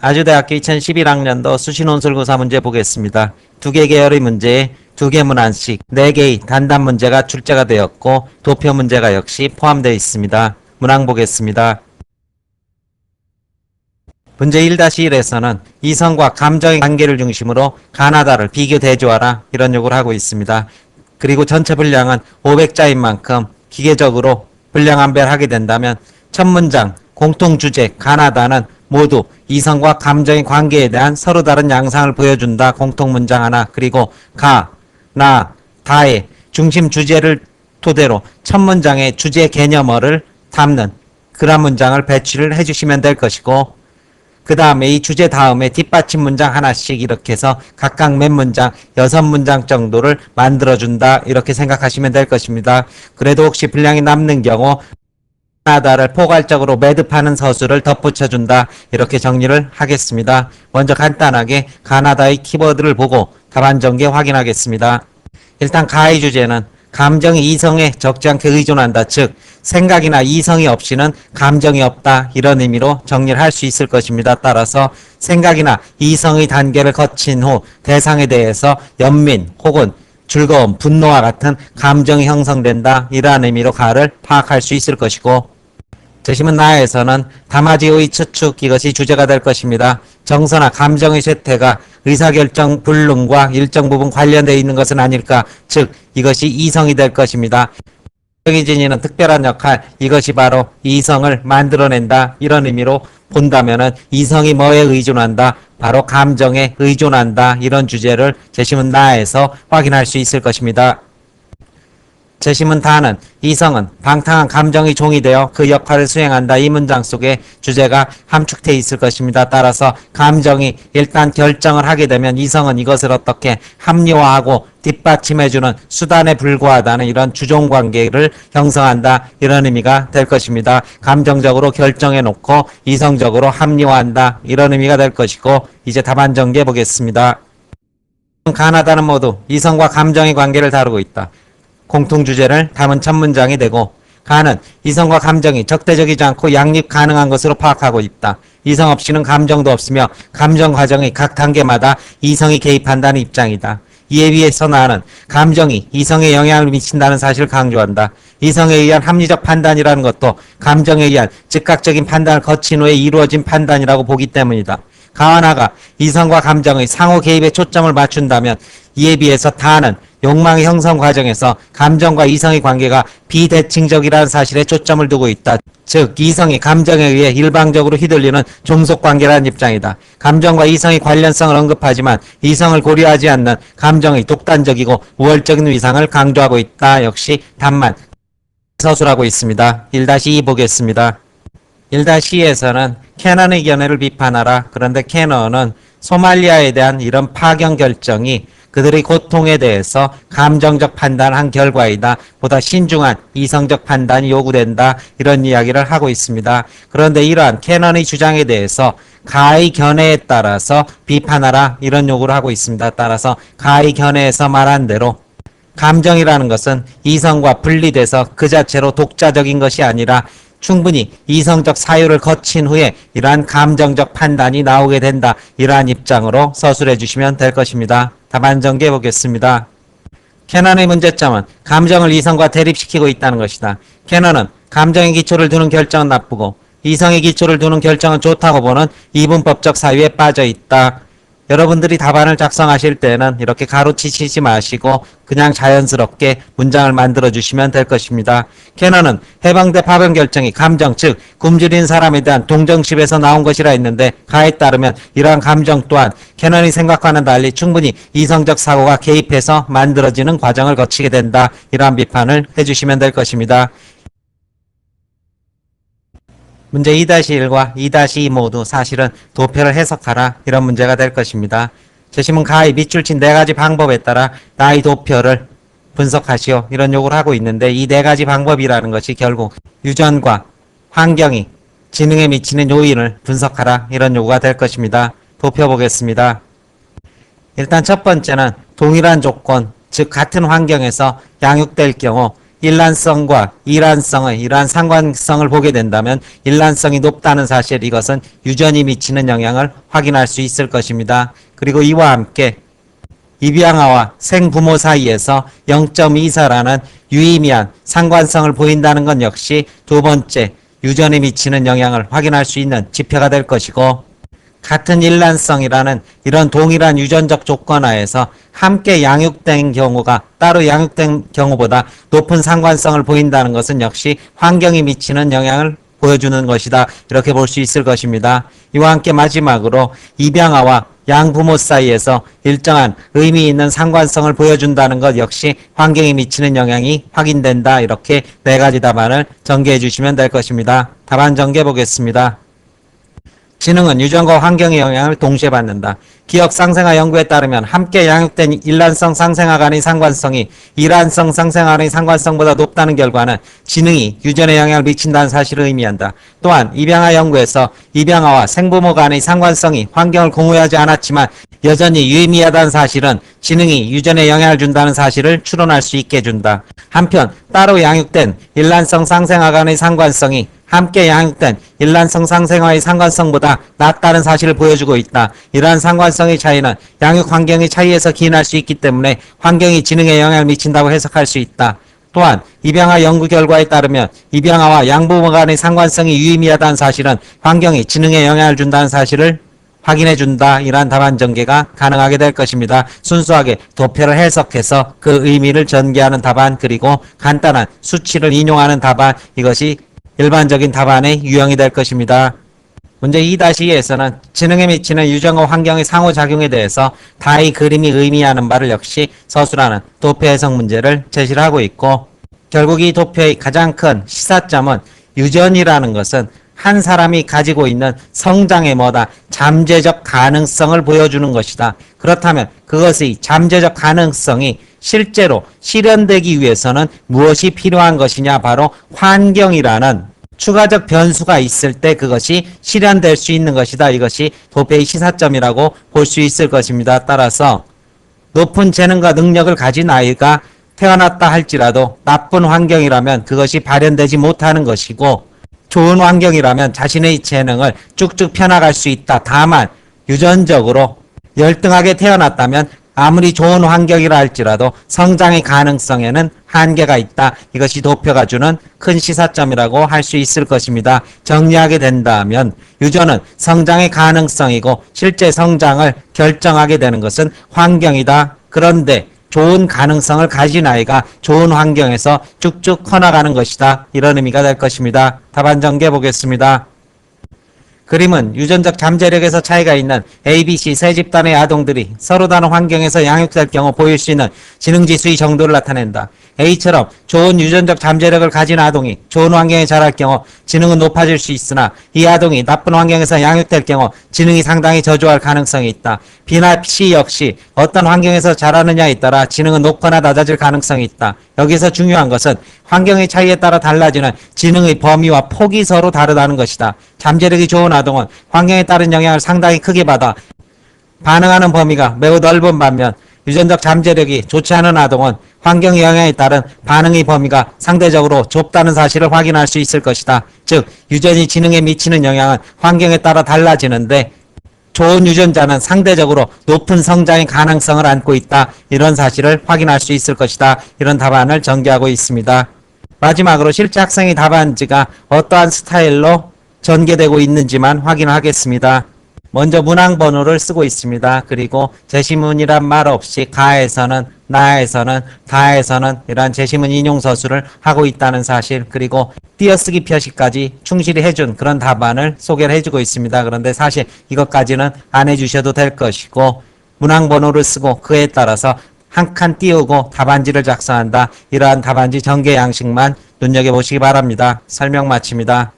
아주대학교 2011학년도 수시논술고사 문제 보겠습니다. 2개 계열의 문제에 2개 문항씩 4개의 단답 문제가 출제가 되었고 도표 문제가 역시 포함되어 있습니다. 문항 보겠습니다. 문제 1-1에서는 이성과 감정의 관계를 중심으로 가나다를 비교 대조하라 이런 요구를 하고 있습니다. 그리고 전체 분량은 500자인 만큼 기계적으로 분량 안배하게 된다면 첫 문장 공통주제 가나다는 모두 이성과 감정의 관계에 대한 서로 다른 양상을 보여준다. 공통문장 하나. 그리고 가, 나, 다의 중심 주제를 토대로 첫 문장의 주제 개념어를 담는 그런 문장을 배치를 해주시면 될 것이고, 그 다음에 이 주제 다음에 뒷받침 문장 하나씩 이렇게 해서 각각 몇 문장, 6문장 정도를 만들어준다. 이렇게 생각하시면 될 것입니다. 그래도 혹시 분량이 남는 경우 가나다를 포괄적으로 매듭하는 서술을 덧붙여준다. 이렇게 정리를 하겠습니다. 먼저 간단하게 가나다의 키워드를 보고 답안 전개 확인하겠습니다. 일단 가의 주제는 감정이 이성에 적지 않게 의존한다. 즉 생각이나 이성이 없이는 감정이 없다. 이런 의미로 정리를 할 수 있을 것입니다. 따라서 생각이나 이성의 단계를 거친 후 대상에 대해서 연민 혹은 즐거움, 분노와 같은 감정이 형성된다. 이러한 의미로 가를 파악할 수 있을 것이고, 제시문 나에서는 담화지의 추측, 이것이 주제가 될 것입니다. 정서나 감정의 쇠퇴가 의사결정 불능과 일정 부분 관련되어 있는 것은 아닐까. 즉 이것이 이성이 될 것입니다. 감정이 지니는 특별한 역할, 이것이 바로 이성을 만들어낸다. 이런 의미로 본다면은 이성이 뭐에 의존한다? 바로 감정에 의존한다. 이런 주제를 제시문 나에서 확인할 수 있을 것입니다. 제시문 다는 이성은 방탕한 감정의 종이 되어 그 역할을 수행한다. 이 문장 속에 주제가 함축되어 있을 것입니다. 따라서 감정이 일단 결정을 하게 되면 이성은 이것을 어떻게 합리화하고 뒷받침해주는 수단에 불과하다는 이런 주종관계를 형성한다. 이런 의미가 될 것입니다. 감정적으로 결정해놓고 이성적으로 합리화한다. 이런 의미가 될 것이고, 이제 답안 전개 보겠습니다. 가나다는 모두 이성과 감정의 관계를 다루고 있다. 공통주제를 담은 첫 문장이 되고, 가는 이성과 감정이 적대적이지 않고 양립 가능한 것으로 파악하고 있다. 이성 없이는 감정도 없으며 감정 과정의 각 단계마다 이성이 개입한다는 입장이다. 이에 비해서 나는 감정이 이성에 영향을 미친다는 사실을 강조한다. 이성에 의한 합리적 판단이라는 것도 감정에 의한 즉각적인 판단을 거친 후에 이루어진 판단이라고 보기 때문이다. 가와 나가 이성과 감정의 상호 개입에 초점을 맞춘다면 이에 비해서 다는 욕망의 형성 과정에서 감정과 이성의 관계가 비대칭적이라는 사실에 초점을 두고 있다. 즉 이성이 감정에 의해 일방적으로 휘둘리는 종속관계라는 입장이다. 감정과 이성의 관련성을 언급하지만 이성을 고려하지 않는 감정의 독단적이고 우월적인 위상을 강조하고 있다. 역시 답만 서술하고 있습니다. 1-2 보겠습니다. 1-2에서는 캐넌의 견해를 비판하라. 그런데 캐넌은 소말리아에 대한 이런 파견 결정이 그들의 고통에 대해서 감정적 판단을 한 결과이다. 보다 신중한 이성적 판단이 요구된다. 이런 이야기를 하고 있습니다. 그런데 이러한 캐넌의 주장에 대해서 가의 견해에 따라서 비판하라. 이런 요구를 하고 있습니다. 따라서 가의 견해에서 말한 대로 감정이라는 것은 이성과 분리돼서 그 자체로 독자적인 것이 아니라 충분히 이성적 사유를 거친 후에 이러한 감정적 판단이 나오게 된다. 이러한 입장으로 서술해 주시면 될 것입니다. 답안 전개 보겠습니다. 캐넌의 문제점은 감정을 이성과 대립시키고 있다는 것이다. 캐넌은 감정의 기초를 두는 결정은 나쁘고 이성의 기초를 두는 결정은 좋다고 보는 이분법적 사유에 빠져 있다. 여러분들이 답안을 작성하실 때는 이렇게 가로치시지 마시고 그냥 자연스럽게 문장을 만들어 주시면 될 것입니다. 캐넌은 해방대 파견 결정이 감정, 즉 굶주린 사람에 대한 동정심에서 나온 것이라 했는데, 가에 따르면 이러한 감정 또한 캐넌이 생각과는 달리 충분히 이성적 사고가 개입해서 만들어지는 과정을 거치게 된다. 이러한 비판을 해주시면 될 것입니다. 문제 2-1과 2-2 모두 사실은 도표를 해석하라. 이런 문제가 될 것입니다. 제시문 가의 밑줄 친 4가지 방법에 따라 나의 도표를 분석하시오. 이런 요구를 하고 있는데, 이 4가지 방법이라는 것이 결국 유전과 환경이 지능에 미치는 요인을 분석하라. 이런 요구가 될 것입니다. 도표 보겠습니다. 일단 첫 번째는 동일한 조건, 즉 같은 환경에서 양육될 경우 일란성과 이란성의 이러한 상관성을 보게 된다면 일란성이 높다는 사실, 이것은 유전이 미치는 영향을 확인할 수 있을 것입니다. 그리고 이와 함께 입양아와 생부모 사이에서 0.24라는 유의미한 상관성을 보인다는 건 역시 두 번째 유전에 미치는 영향을 확인할 수 있는 지표가 될 것이고, 같은 일란성이라는 이런 동일한 유전적 조건 하에서 함께 양육된 경우가 따로 양육된 경우보다 높은 상관성을 보인다는 것은 역시 환경이 미치는 영향을 보여주는 것이다, 이렇게 볼 수 있을 것입니다. 이와 함께 마지막으로 입양아와 양부모 사이에서 일정한 의미 있는 상관성을 보여준다는 것 역시 환경에 미치는 영향이 확인된다, 이렇게 네 가지 답안을 전개해 주시면 될 것입니다. 답안 전개해 보겠습니다. 지능은 유전과 환경의 영향을 동시에 받는다. 기억 상생아 연구에 따르면 함께 양육된 일란성 상생아 간의 상관성이 이란성 상생아 간의 상관성보다 높다는 결과는 지능이 유전에 영향을 미친다는 사실을 의미한다. 또한 입양아 연구에서 입양아와 생부모 간의 상관성이 환경을 공유하지 않았지만 여전히 유의미하다는 사실은 지능이 유전에 영향을 준다는 사실을 추론할 수 있게 해준다. 한편 따로 양육된 일란성 상생아 간의 상관성이 함께 양육된 일란성 상생아의 상관성보다 낮다는 사실을 보여주고 있다. 이러한 상관성의 차이는 양육 환경의 차이에서 기인할 수 있기 때문에 환경이 지능에 영향을 미친다고 해석할 수 있다. 또한 입양아 연구 결과에 따르면 입양아와 양부모 간의 상관성이 유의미하다는 사실은 환경이 지능에 영향을 준다는 사실을 확인해준다. 이러한 답안 전개가 가능하게 될 것입니다. 순수하게 도표를 해석해서 그 의미를 전개하는 답안, 그리고 간단한 수치를 인용하는 답안, 이것이 일반적인 답안의 유형이 될 것입니다. 문제 2-2에서는 지능에 미치는 유전과 환경의 상호작용에 대해서 다의 그림이 의미하는 바를 역시 서술하는 도표 해석 문제를 제시를 하고 있고, 결국 이 도표의 가장 큰 시사점은 유전이라는 것은 한 사람이 가지고 있는 성장의 잠재적 가능성을 보여주는 것이다. 그렇다면 그것의 잠재적 가능성이 실제로 실현되기 위해서는 무엇이 필요한 것이냐? 바로 환경이라는 추가적 변수가 있을 때 그것이 실현될 수 있는 것이다. 이것이 도표의 시사점이라고 볼 수 있을 것입니다. 따라서 높은 재능과 능력을 가진 아이가 태어났다 할지라도 나쁜 환경이라면 그것이 발현되지 못하는 것이고, 좋은 환경이라면 자신의 재능을 쭉쭉 펴나갈 수 있다. 다만 유전적으로 열등하게 태어났다면 아무리 좋은 환경이라 할지라도 성장의 가능성에는 한계가 있다. 이것이 도표가 주는 큰 시사점이라고 할 수 있을 것입니다. 정리하게 된다면 유전은 성장의 가능성이고 실제 성장을 결정하게 되는 것은 환경이다. 그런데 좋은 가능성을 가진 아이가 좋은 환경에서 쭉쭉 커나가는 것이다. 이런 의미가 될 것입니다. 답안 전개해 보겠습니다. 그림은 유전적 잠재력에서 차이가 있는 A, B, C 세 집단의 아동들이 서로 다른 환경에서 양육될 경우 보일 수 있는 지능지수의 정도를 나타낸다. A처럼 좋은 유전적 잠재력을 가진 아동이 좋은 환경에 자랄 경우 지능은 높아질 수 있으나 이 아동이 나쁜 환경에서 양육될 경우 지능이 상당히 저조할 가능성이 있다. B나 C 역시 어떤 환경에서 자라느냐에 따라 지능은 높거나 낮아질 가능성이 있다. 여기서 중요한 것은 환경의 차이에 따라 달라지는 지능의 범위와 폭이 서로 다르다는 것이다. 잠재력이 좋은 아동은 환경에 따른 영향을 상당히 크게 받아 반응하는 범위가 매우 넓은 반면 유전적 잠재력이 좋지 않은 아동은 환경의 영향에 따른 반응의 범위가 상대적으로 좁다는 사실을 확인할 수 있을 것이다. 즉 유전이 지능에 미치는 영향은 환경에 따라 달라지는데 좋은 유전자는 상대적으로 높은 성장의 가능성을 안고 있다. 이런 사실을 확인할 수 있을 것이다. 이런 답안을 전개하고 있습니다. 마지막으로 실제 학생의 답안지가 어떠한 스타일로 전개되고 있는지만 확인하겠습니다. 먼저 문항 번호를 쓰고 있습니다. 그리고 제시문이란 말 없이 가에서는, 나에서는, 다에서는 이러한 제시문 인용 서술을 하고 있다는 사실, 그리고 띄어쓰기 표시까지 충실히 해준 그런 답안을 소개를 해주고 있습니다. 그런데 사실 이것까지는 안 해주셔도 될 것이고, 문항 번호를 쓰고 그에 따라서 한 칸 띄우고 답안지를 작성한다. 이러한 답안지 전개 양식만 눈여겨보시기 바랍니다. 설명 마칩니다.